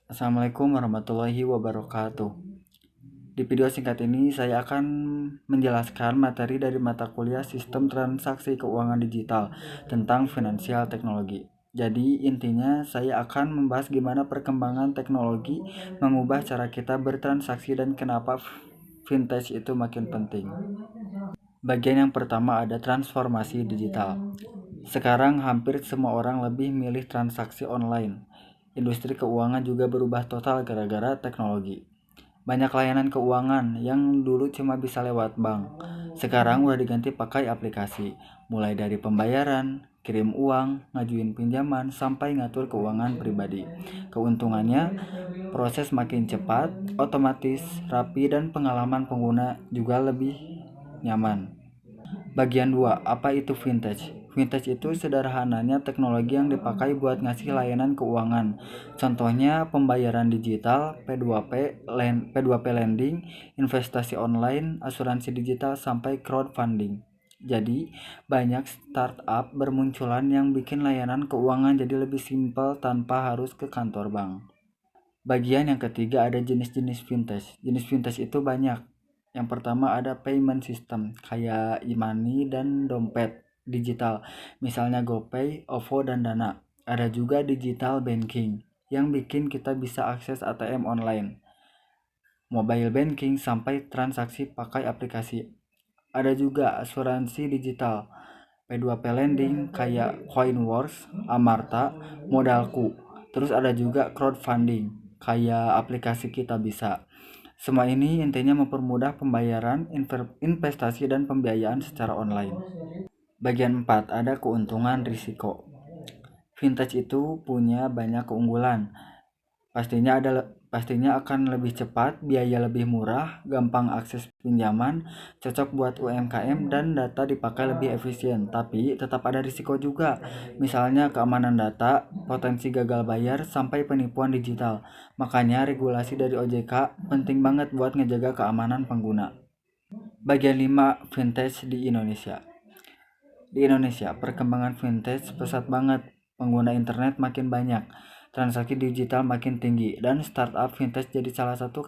Assalamualaikum warahmatullahi wabarakatuh. Di video singkat ini saya akan menjelaskan materi dari mata kuliah Sistem Transaksi Keuangan Digital tentang Finansial Teknologi. Jadi intinya saya akan membahas gimana perkembangan teknologi mengubah cara kita bertransaksi dan kenapa fintech itu makin penting. Bagian yang pertama ada transformasi digital. Sekarang hampir semua orang lebih milih transaksi online. Industri keuangan juga berubah total gara-gara teknologi. Banyak layanan keuangan yang dulu cuma bisa lewat bank, sekarang udah diganti pakai aplikasi. Mulai dari pembayaran, kirim uang, ngajuin pinjaman, sampai ngatur keuangan pribadi. Keuntungannya, proses makin cepat, otomatis, rapi, dan pengalaman pengguna juga lebih nyaman. Bagian 2, apa itu vintage? Vintage itu sederhananya teknologi yang dipakai buat ngasih layanan keuangan. Contohnya pembayaran digital, P2P lending, investasi online, asuransi digital, sampai crowdfunding. Jadi, banyak startup bermunculan yang bikin layanan keuangan jadi lebih simpel tanpa harus ke kantor bank. Bagian yang ketiga ada jenis-jenis vintage. Jenis vintage itu banyak. Yang pertama ada payment system kayak e-money dan dompet digital. Misalnya GoPay, OVO, dan Dana. Ada juga digital banking yang bikin kita bisa akses ATM online, mobile banking, sampai transaksi pakai aplikasi. Ada juga asuransi digital, P2P lending kayak Coinworks, Amarta, Modalku. Terus ada juga crowdfunding kayak aplikasi Kita Bisa. Semua ini intinya mempermudah pembayaran, investasi, dan pembiayaan secara online. Bagian 4 ada keuntungan risiko. Vintage itu punya banyak keunggulan. Pastinya akan lebih cepat, biaya lebih murah, gampang akses pinjaman, cocok buat UMKM, dan data dipakai lebih efisien. Tapi tetap ada risiko juga, misalnya keamanan data, potensi gagal bayar, sampai penipuan digital. Makanya regulasi dari OJK penting banget buat ngejaga keamanan pengguna. Bagian 5, vintage di Indonesia. Di Indonesia, perkembangan vintage pesat banget. Pengguna internet makin banyak, transaksi digital makin tinggi, dan startup vintage jadi salah satu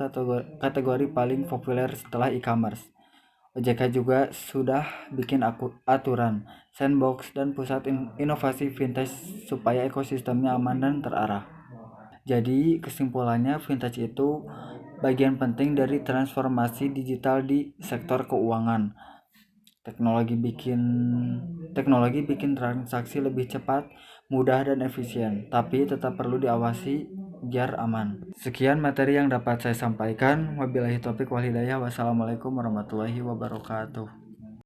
kategori paling populer setelah e-commerce. OJK juga sudah bikin aturan, sandbox, dan pusat inovasi vintage supaya ekosistemnya aman dan terarah. Jadi kesimpulannya, vintage itu bagian penting dari transformasi digital di sektor keuangan. Teknologi bikin transaksi lebih cepat, mudah, dan efisien, tapi tetap perlu diawasi biar aman. Sekian materi yang dapat saya sampaikan. Wabillahi taufiq wal hidayah. Wassalamualaikum warahmatullahi wabarakatuh.